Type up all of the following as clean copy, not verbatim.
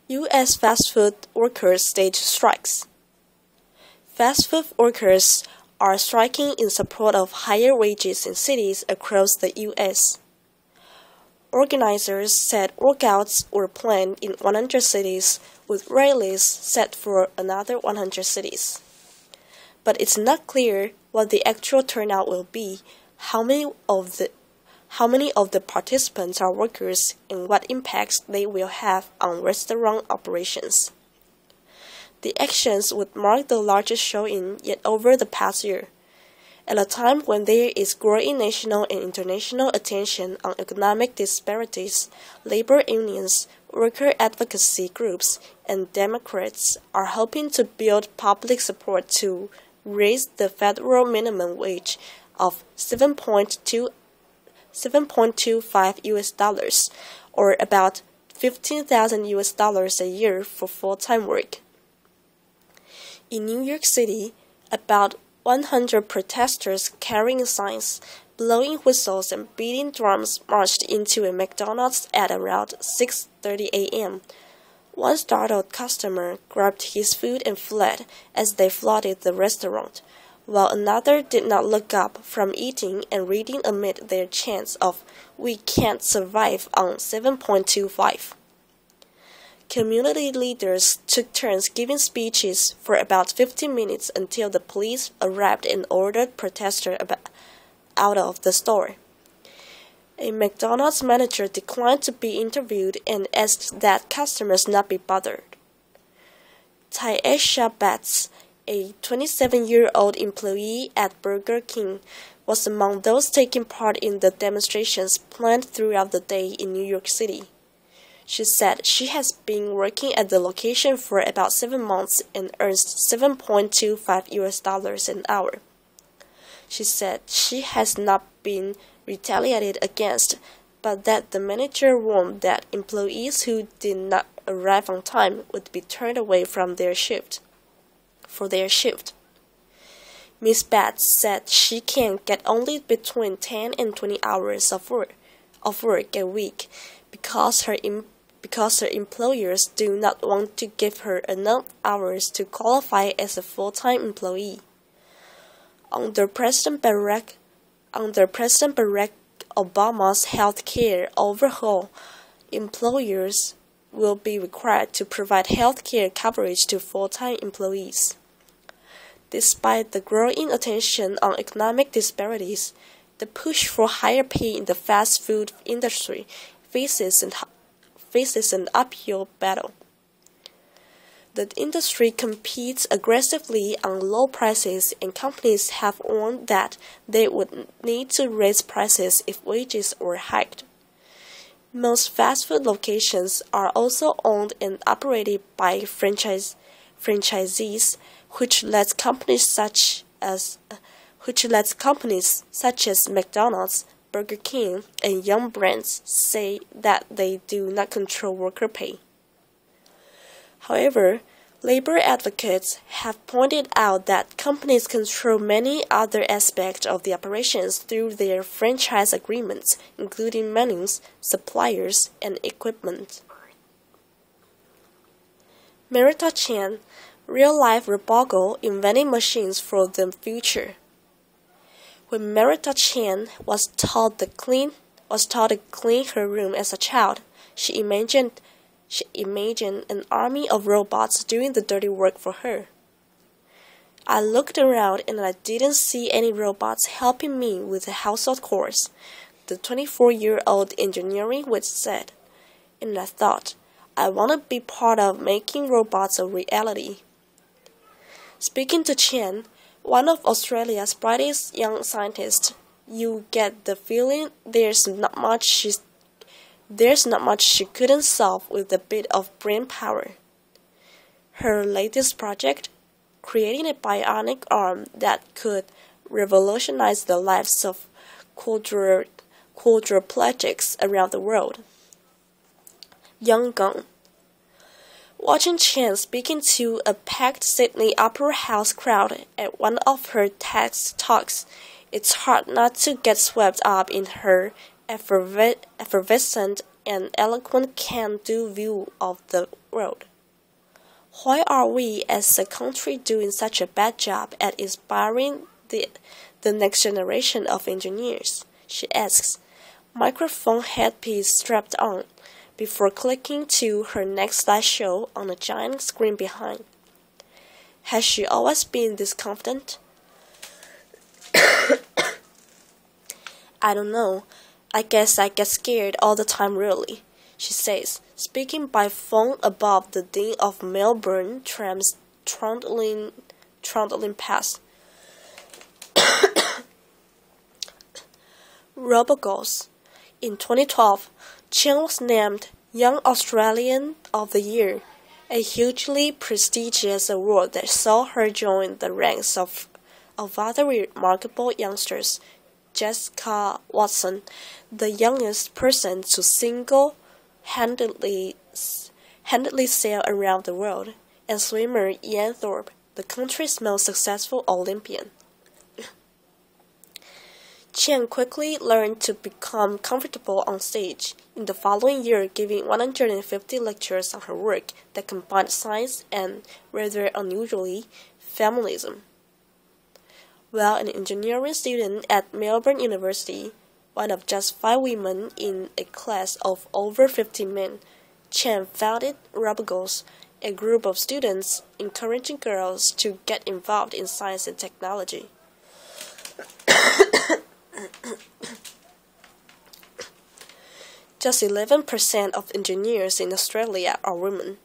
U.S. fast food workers stage strikes. Fast food workers are striking in support of higher wages in cities across the U.S. Organizers said workouts were planned in 100 cities, with rallies set for another 100 cities. But it's not clear what the actual turnout will be, how many of the participants are workers, and what impacts they will have on restaurant operations. The actions would mark the largest showing yet over the past year. At a time when there is growing national and international attention on economic disparities, labor unions, worker advocacy groups, and Democrats are hoping to build public support to raise the federal minimum wage of $7.25 or about $15,000 a year for full-time work. In New York City, about 100 protesters carrying signs, blowing whistles, and beating drums marched into a McDonald's at around 6:30 a.m. One startled customer grabbed his food and fled as they flooded the restaurant, while another did not look up from eating and reading amid their chants of "We can't survive on 7.25." Community leaders took turns giving speeches for about 15 minutes until the police arrived and ordered protesters out of the store. A McDonald's manager declined to be interviewed and asked that customers not be bothered. Tyesha Betts, a 27-year-old employee at Burger King, was among those taking part in the demonstrations planned throughout the day in New York City. She said she has been working at the location for about 7 months and earns $7.25 an hour. She said she has not been retaliated against, but that the manager warned that employees who did not arrive on time would be turned away from their shift. Ms. Betts said she can get only between 10 and 20 hours of work a week because her employers do not want to give her enough hours to qualify as a full-time employee. Under President Barack Obama's health care overhaul, employers will be required to provide health care coverage to full-time employees. Despite the growing attention on economic disparities, the push for higher pay in the fast food industry faces an uphill battle. The industry competes aggressively on low prices, and companies have warned that they would need to raise prices if wages were hiked. Most fast food locations are also owned and operated by franchisees, which lets companies such as McDonald's, Burger King, and Yum Brands say that they do not control worker pay. However, labor advocates have pointed out that companies control many other aspects of the operations through their franchise agreements, including menus, suppliers, and equipment. Merita Chan, real-life robot inventing machines for the future. When Merita Chan was taught to clean her room as a child, she imagined an army of robots doing the dirty work for her. I looked around and I didn't see any robots helping me with the household chores, the 24-year-old engineering witch said, and I thought, I want to be part of making robots a reality. Speaking to Chen, one of Australia's brightest young scientists, you get the feeling there's not much she couldn't solve with a bit of brain power. Her latest project, creating a bionic arm that could revolutionize the lives of quadriplegics around the world. Young Gung. Watching Chen speaking to a packed Sydney Opera House crowd at one of her TED talks, it's hard not to get swept up in her effervescent and eloquent can-do view of the world. Why are we as a country doing such a bad job at inspiring the next generation of engineers? She asks, microphone headpiece strapped on, before clicking to her next slideshow on a giant screen behind. Has she always been this confident? I don't know. I guess I get scared all the time really, she says, speaking by phone above the din of Melbourne trams trundling past. Robogos. In 2012, Chen was named Young Australian of the Year, a hugely prestigious award that saw her join the ranks of other remarkable youngsters. Jessica Watson, the youngest person to single-handedly sail around the world, and swimmer Ian Thorpe, the country's most successful Olympian. Chen quickly learned to become comfortable on stage, in the following year giving 150 lectures on her work that combined science and, rather unusually, feminism. While an engineering student at Melbourne University, one of just 5 women in a class of over 50 men, Chen founded Robogos, a group of students encouraging girls to get involved in science and technology. Just 11% of engineers in Australia are women.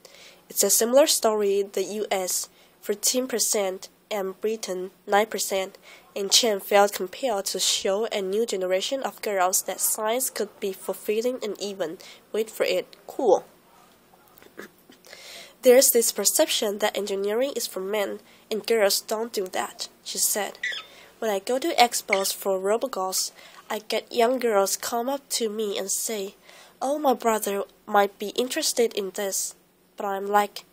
It's a similar story in the US, 13%, and Britain, 9%, and Chen felt compelled to show a new generation of girls that science could be fulfilling and even, wait for it, cool. There's this perception that engineering is for men, and girls don't do that, she said. When I go to expos for Robogos, I get young girls come up to me and say, oh, my brother might be interested in this. But I'm like,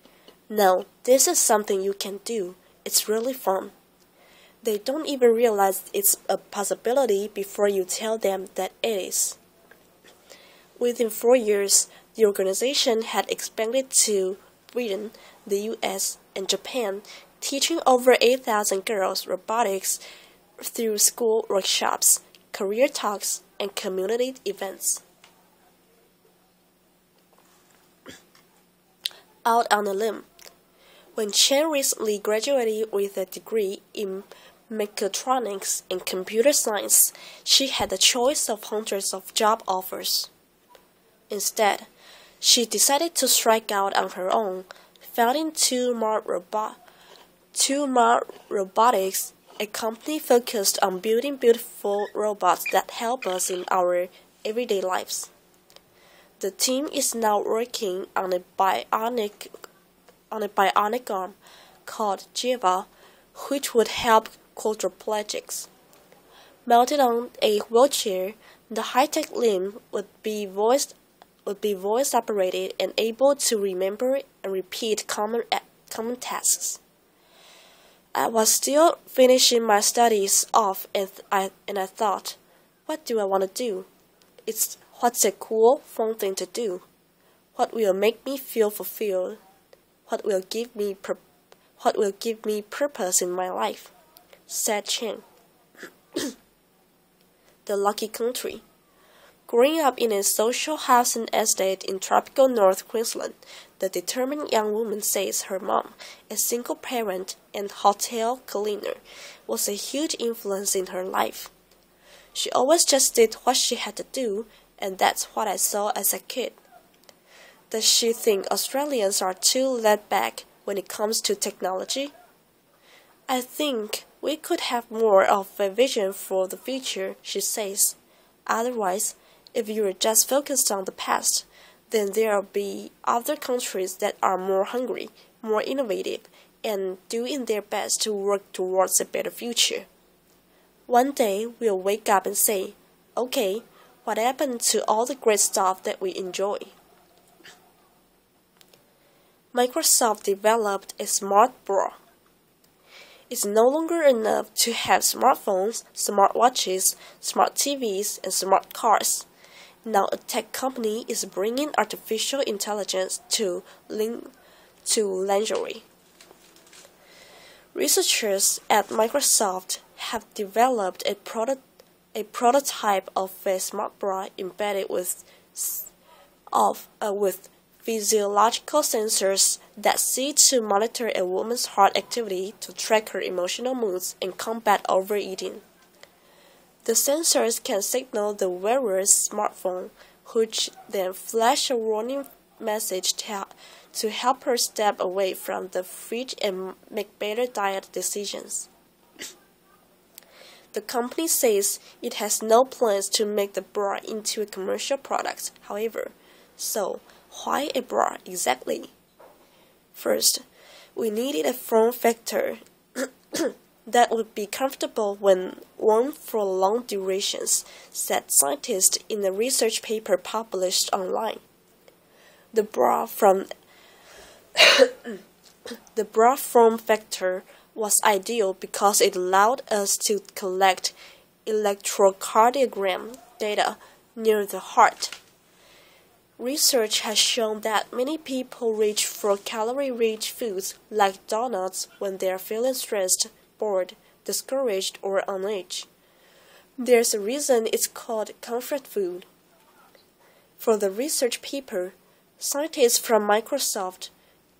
no, this is something you can do. It's really fun. They don't even realize it's a possibility before you tell them that it is. Within 4 years, the organization had expanded to Britain, the US, and Japan, teaching over 8,000 girls robotics through school workshops, career talks, and community events. Out on a limb. When Chen recently graduated with a degree in mechatronics and computer science, she had a choice of hundreds of job offers. Instead, she decided to strike out on her own, founding Two Mar Robotics, a company focused on building beautiful robots that help us in our everyday lives. The team is now working on a bionic arm called Jiva, which would help quadriplegics. Mounted on a wheelchair, the high-tech limb would be voice operated and able to remember and repeat common tasks. I was still finishing my studies off, and I thought, what do I want to do? What's a cool, fun thing to do? What will make me feel fulfilled? What will give me purpose in my life? Said Chen. The lucky country. Growing up in a social housing estate in tropical North Queensland, the determined young woman says her mom, a single parent and hotel cleaner, was a huge influence in her life. She always just did what she had to do, and that's what I saw as a kid. Does she think Australians are too laid back when it comes to technology? I think we could have more of a vision for the future, she says. Otherwise, if you are just focused on the past, then there will be other countries that are more hungry, more innovative, and doing their best to work towards a better future. One day we'll wake up and say, okay, what happened to all the great stuff that we enjoy? Microsoft developed a smart bra. It's no longer enough to have smartphones, smartwatches, smart TVs, and smart cars. Now a tech company is bringing artificial intelligence to lingerie. Researchers at Microsoft have developed a prototype of a smart bra embedded with physiological sensors that seek to monitor a woman's heart activity to track her emotional moods and combat overeating. The sensors can signal the wearer's smartphone, which then flash a warning message to help her step away from the fridge and make better diet decisions. The company says it has no plans to make the bra into a commercial product, however. So, why a bra exactly? First, we needed a form factor that would be comfortable when worn for long durations, said scientists in a research paper published online. The bra form factor was ideal because it allowed us to collect electrocardiogram data near the heart. Research has shown that many people reach for calorie-rich foods like donuts when they are feeling stressed, bored, discouraged, or on edge. There's a reason it's called comfort food. For the research paper, scientists from Microsoft,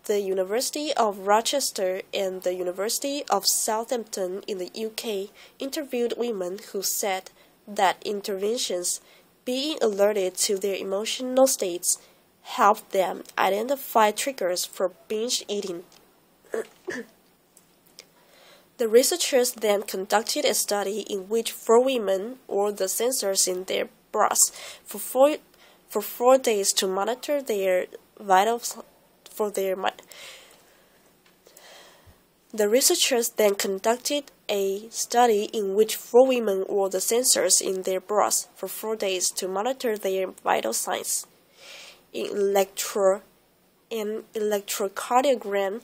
the University of Rochester, and the University of Southampton in the UK interviewed women who said that interventions, being alerted to their emotional states, helped them identify triggers for binge eating. The researchers then conducted a study in which 4 women wore the sensors in their bras for 4 days to monitor their vitals. The researchers then conducted a study in which 4 women wore the sensors in their bras for 4 days to monitor their vital signs. An electrocardiogram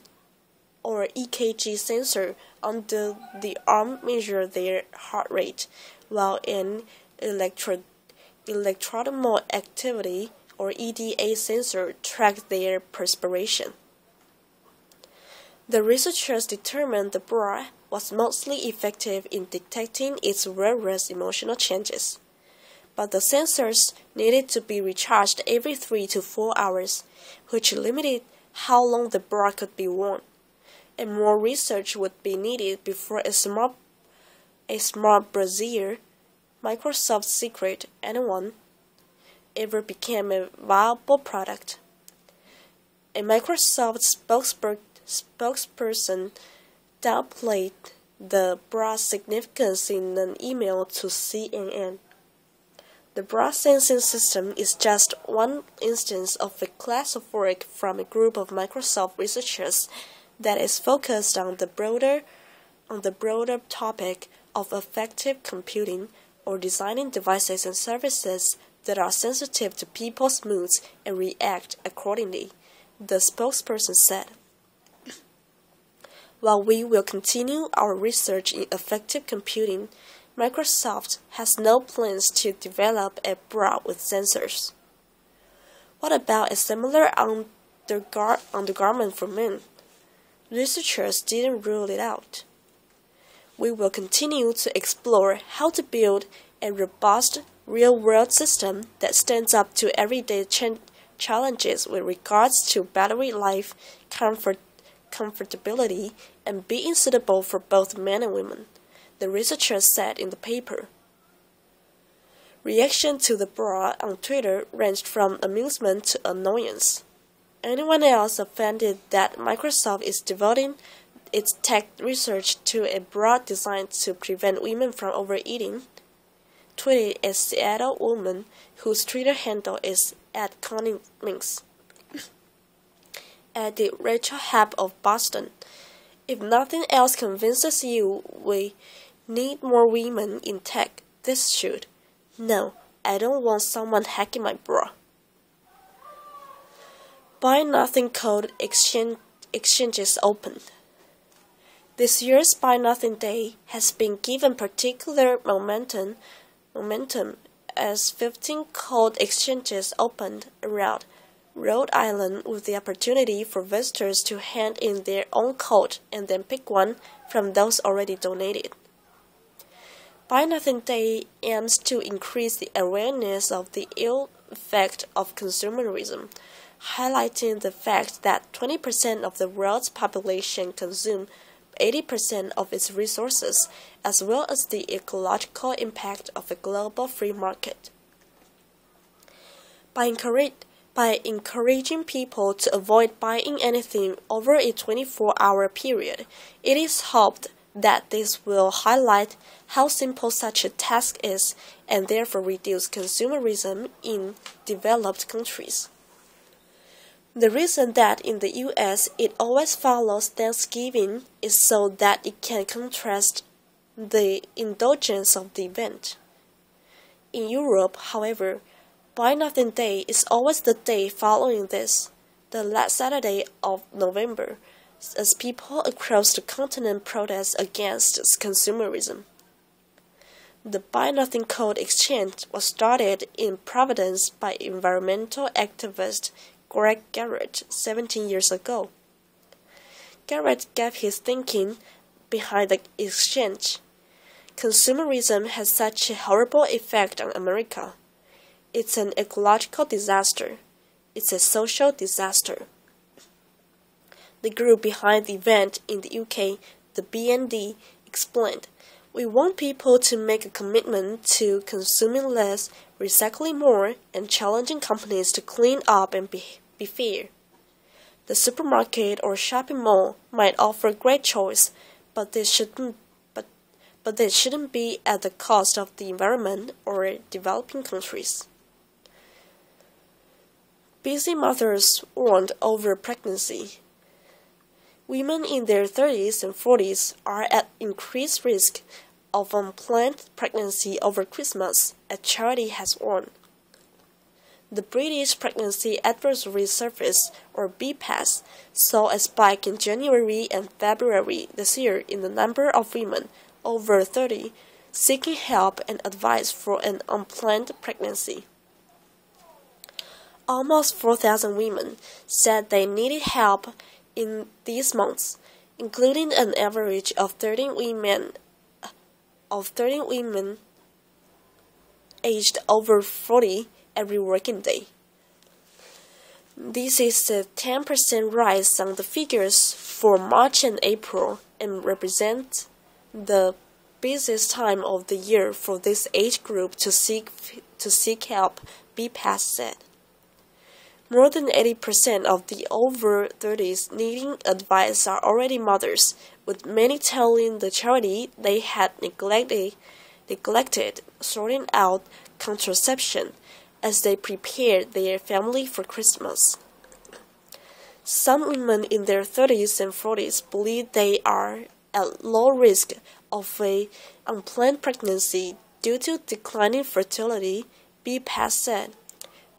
or EKG sensor under the arm measured their heart rate, while an electrodermal activity or EDA sensor tracked their perspiration. The researchers determined the bra was mostly effective in detecting its wearer's emotional changes, but the sensors needed to be recharged every 3 to 4 hours, which limited how long the bra could be worn, and more research would be needed before a smart brassiere, Microsoft's secret N1, ever became a viable product. A Microsoft spokesperson downplayed the bra's significance in an email to CNN. The bra sensing system is just one instance of a class of work from a group of Microsoft researchers that is focused on the broader topic of effective computing or designing devices and services that are sensitive to people's moods and react accordingly, the spokesperson said. While we will continue our research in effective computing, Microsoft has no plans to develop a bra with sensors. What about a similar undergarment for men? Researchers didn't rule it out. We will continue to explore how to build a robust, real-world system that stands up to everyday challenges with regards to battery life, comfortability, and being suitable for both men and women, the researchers said in the paper. Reaction to the bra on Twitter ranged from amusement to annoyance. Anyone else offended that Microsoft is devoting its tech research to a bra designed to prevent women from overeating? Tweeted a Seattle woman whose Twitter handle is @ConningMinx. Added Rachel Happ of Boston. If nothing else convinces you we need more women in tech, this should. No, I don't want someone hacking my bra. Buy Nothing code exchanges opened. This year's Buy Nothing Day has been given particular momentum as 15 code exchanges opened around Rhode Island with the opportunity for visitors to hand in their own code and then pick one from those already donated. Buy Nothing Day aims to increase the awareness of the ill effect of consumerism, highlighting the fact that 20% of the world's population consume 80% of its resources, as well as the ecological impact of a global free market. By encouraging people to avoid buying anything over a 24-hour period, it is hoped that this will highlight how simple such a task is and therefore reduce consumerism in developed countries. The reason that in the US it always follows Thanksgiving is so that it can contrast the indulgence of the event. In Europe, however, Buy Nothing Day is always the day following this, the last Saturday of November, as people across the continent protest against consumerism. The Buy Nothing Code Exchange was started in Providence by environmental activist Greg Garrett 17 years ago. Garrett gave his thinking behind the exchange. Consumerism has such a horrible effect on America. It's an ecological disaster. It's a social disaster. The group behind the event in the UK, the BND, explained, "We want people to make a commitment to consuming less, recycling more, and challenging companies to clean up and be fair. The supermarket or shopping mall might offer great choice, but they shouldn't be at the cost of the environment or developing countries." Busy mothers warned over pregnancy. Women in their 30s and 40s are at increased risk of unplanned pregnancy over Christmas, a charity has warned. The British Pregnancy Advisory Service, or BPAS, saw a spike in January and February this year in the number of women over 30 seeking help and advice for an unplanned pregnancy. Almost 4,000 women said they needed help in these months, including an average of 13 women aged over 40 every working day. This is a 10% rise on the figures for March and April and represents the busiest time of the year for this age group to seek help, BPAS said. More than 80% of the over 30s needing advice are already mothers, with many telling the charity they had neglected sorting out contraception as they prepared their family for Christmas. Some women in their 30s and 40s believe they are at low risk of an unplanned pregnancy due to declining fertility, BPAS said,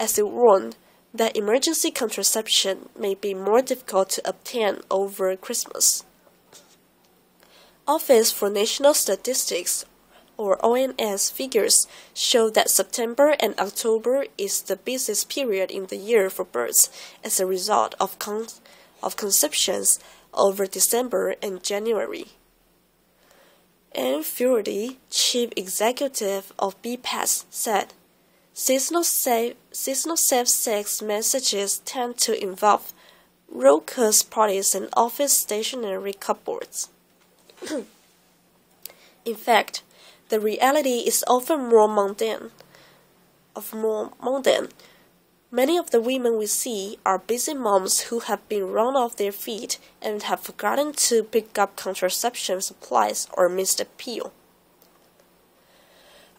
as it warned that emergency contraception may be more difficult to obtain over Christmas. Office for National Statistics, or ONS, figures show that September and October is the busiest period in the year for births as a result of conceptions over December and January. Anne Furedy, chief executive of BPAS, said, Seasonal safe-sex messages tend to involve raucous parties and office stationery cupboards. In fact, the reality is often more mundane. Many of the women we see are busy moms who have been run off their feet and have forgotten to pick up contraception supplies or missed a pill.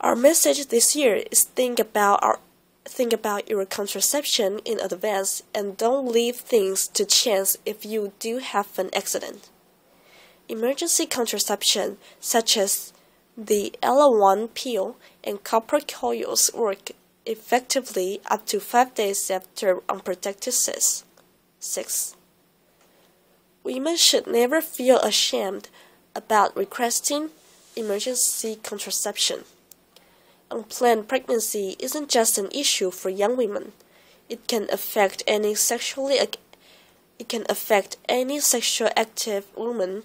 Our message this year is think about your contraception in advance and don't leave things to chance if you do have an accident. Emergency contraception, such as the Ella-1 pill and copper coils, work effectively up to 5 days after unprotected sex. Women should never feel ashamed about requesting emergency contraception. unplanned pregnancy isn't just an issue for young women. It can affect any sexually active woman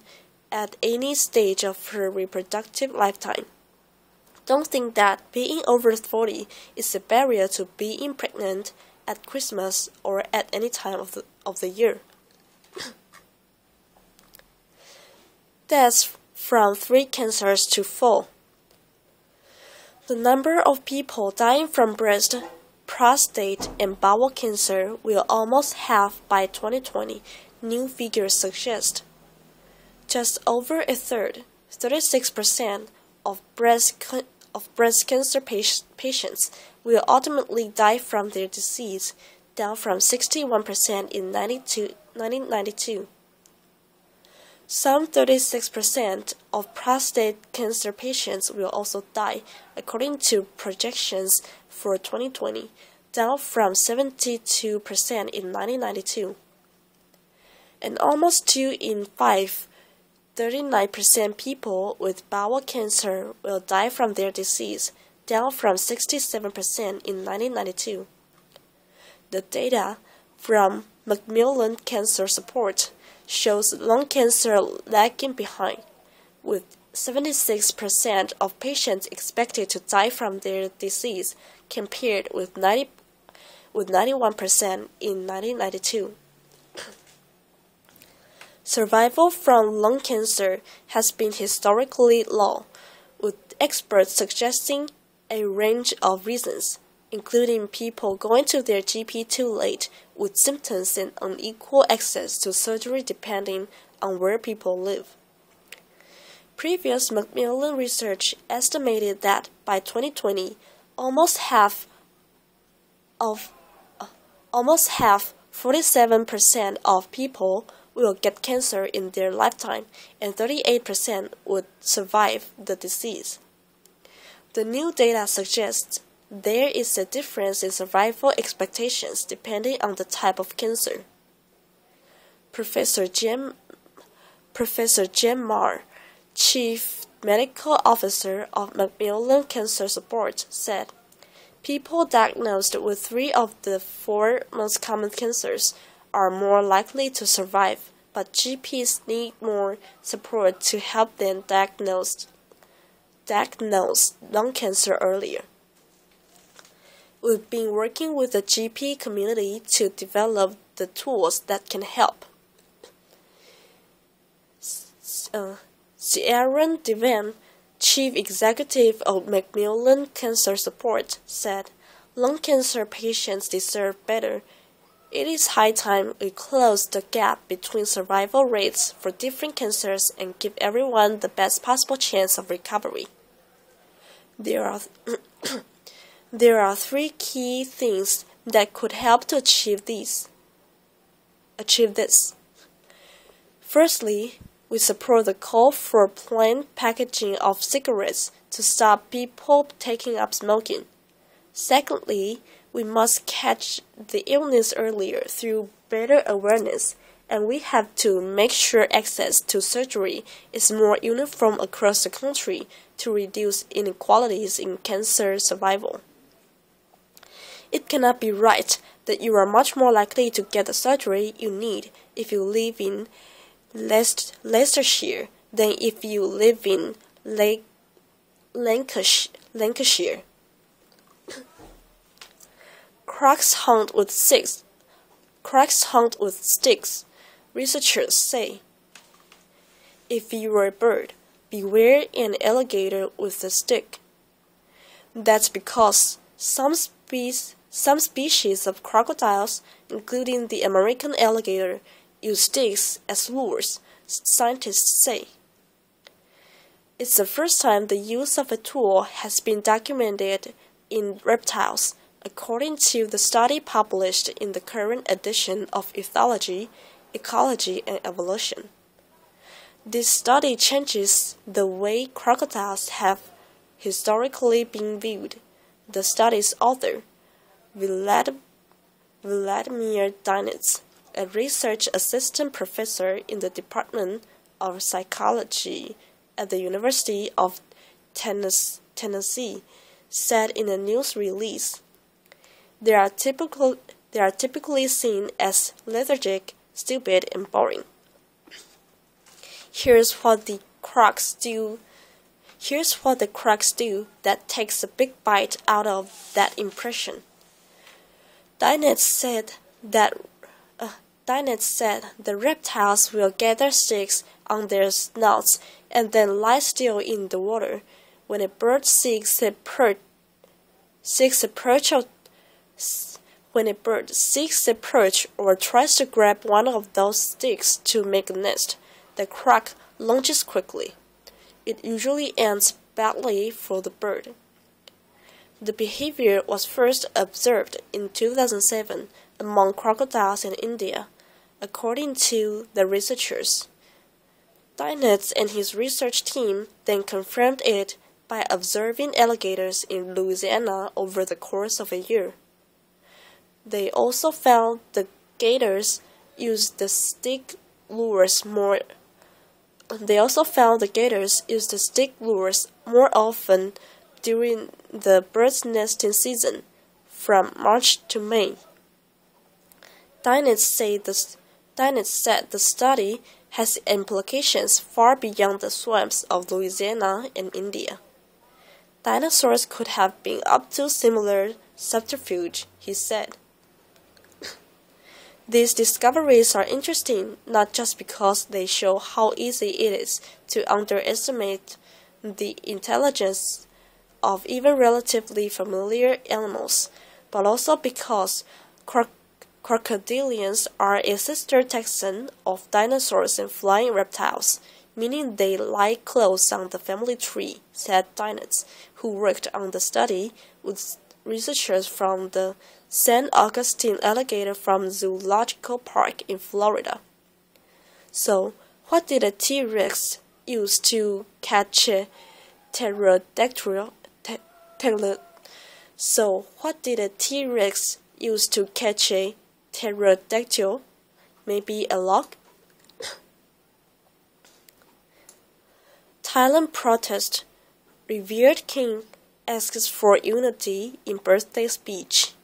at any stage of her reproductive lifetime. Don't think that being over 40 is a barrier to being pregnant at Christmas or at any time of the year. Deaths from 3 cancers to 4. The number of people dying from breast, prostate, and bowel cancer will almost halve by 2020, new figures suggest. Just over a third, 36%, of breast cancer patients will ultimately die from their disease, down from 61% in 1992. Some 36% of prostate cancer patients will also die, according to projections for 2020, down from 72% in 1992. And almost 2 in 5, 39% people with bowel cancer will die from their disease, down from 67% in 1992. The data from Macmillan Cancer Support shows lung cancer lagging behind, with 76% of patients expected to die from their disease, compared with 91% in 1992. Survival from lung cancer has been historically low, with experts suggesting a range of reasons, including people going to their GP too late with symptoms and unequal access to surgery depending on where people live. Previous Macmillan research estimated that by 2020, almost half, 47% of people will get cancer in their lifetime, and 38% would survive the disease. The new data suggests there is a difference in survival expectations depending on the type of cancer. Professor Jim Marr, Chief Medical Officer of Macmillan Cancer Support, said, "People diagnosed with 3 of the 4 most common cancers are more likely to survive, but GPs need more support to help them diagnose lung cancer earlier. We've been working with the GP community to develop the tools that can help." Sharon Devan, Chief Executive of Macmillan Cancer Support, said, "Lung cancer patients deserve better. It is high time we close the gap between survival rates for different cancers and give everyone the best possible chance of recovery." There are 3 key things that could help to achieve this. Firstly, we support the call for plain packaging of cigarettes to stop people taking up smoking. Secondly, we must catch the illness earlier through better awareness, and we have to make sure access to surgery is more uniform across the country to reduce inequalities in cancer survival. It cannot be right that you are much more likely to get the surgery you need if you live in Leicestershire than if you live in Lancashire. Crocs hunt with sticks, researchers say. If you are a bird, beware an alligator with a stick. That's because some species of crocodiles, including the American alligator, use sticks as lures, scientists say. It's the first time the use of a tool has been documented in reptiles, according to the study published in the current edition of Ethology, Ecology, and Evolution. This study changes the way crocodiles have historically been viewed. The study's author, Vladimir Dinitz, a research assistant professor in the Department of Psychology at the University of Tennessee, said in a news release. They are typically seen as lethargic, stupid, and boring. Here's what the crocs do that takes a big bite out of that impression. Dinette said the reptiles will gather sticks on their snouts and then lie still in the water. When a bird seeks a perch or tries to grab one of those sticks to make a nest, the croc lunges quickly. It usually ends badly for the bird. The behavior was first observed in 2007 among crocodiles in India, according to the researchers. Dinette and his research team then confirmed it by observing alligators in Louisiana over the course of a year. They also found the gators used the stick lures more often during the bird's nesting season, from March to May. Dinette said the study has implications far beyond the swamps of Louisiana and India. Dinosaurs could have been up to similar subterfuge, he said. These discoveries are interesting not just because they show how easy it is to underestimate the intelligence of even relatively familiar animals, but also because crocodilians are a sister taxon of dinosaurs and flying reptiles, meaning they lie close on the family tree, said Dinette, who worked on the study with researchers from the San Augustine Alligator from Zoological Park in Florida. So, what did a T-Rex use to catch a pterodactyl? Maybe a log? Thailand protest. Revered king asks for unity in birthday speech.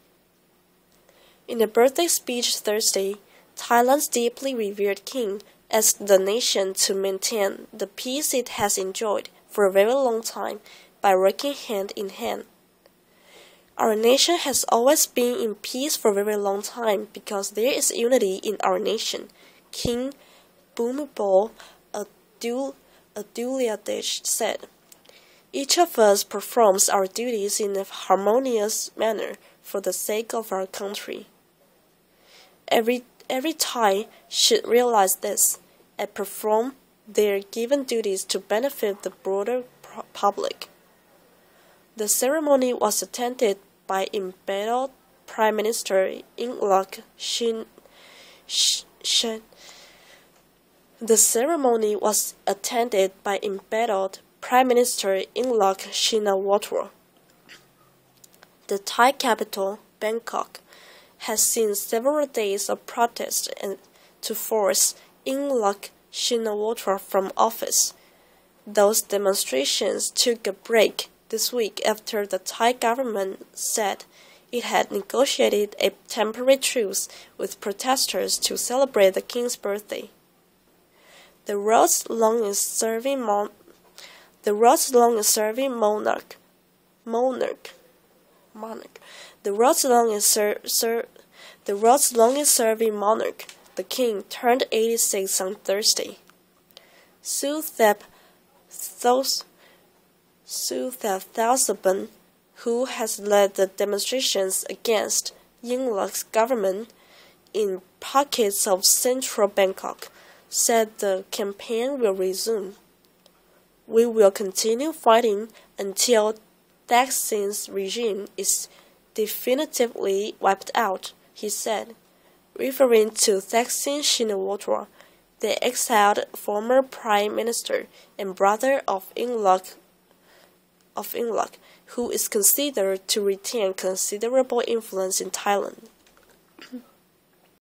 In a birthday speech Thursday, Thailand's deeply revered king asked the nation to maintain the peace it has enjoyed for a very long time by working hand in hand. Our nation has always been in peace for a very long time because there is unity in our nation, King Bhumibol Adulyadej said. Each of us performs our duties in a harmonious manner for the sake of our country. Every Thai should realize this and perform their given duties to benefit the broader public. The ceremony was attended by embattled Prime Minister Yingluck Shinawatra. The Thai capital, Bangkok, has seen several days of protest to force Yingluck Shinawatra from office. Those demonstrations took a break this week after the Thai government said it had negotiated a temporary truce with protesters to celebrate the king's birthday. The world's longest-serving monarch, the king, turned 86 on Thursday. Suthep Thaugsuban, who has led the demonstrations against Yingluck's government in pockets of central Bangkok, said the campaign will resume. We will continue fighting until Thaksin's regime is definitively wiped out, he said, referring to Thaksin Shinawatra, the exiled former prime minister and brother of Yingluck, who is considered to retain considerable influence in Thailand.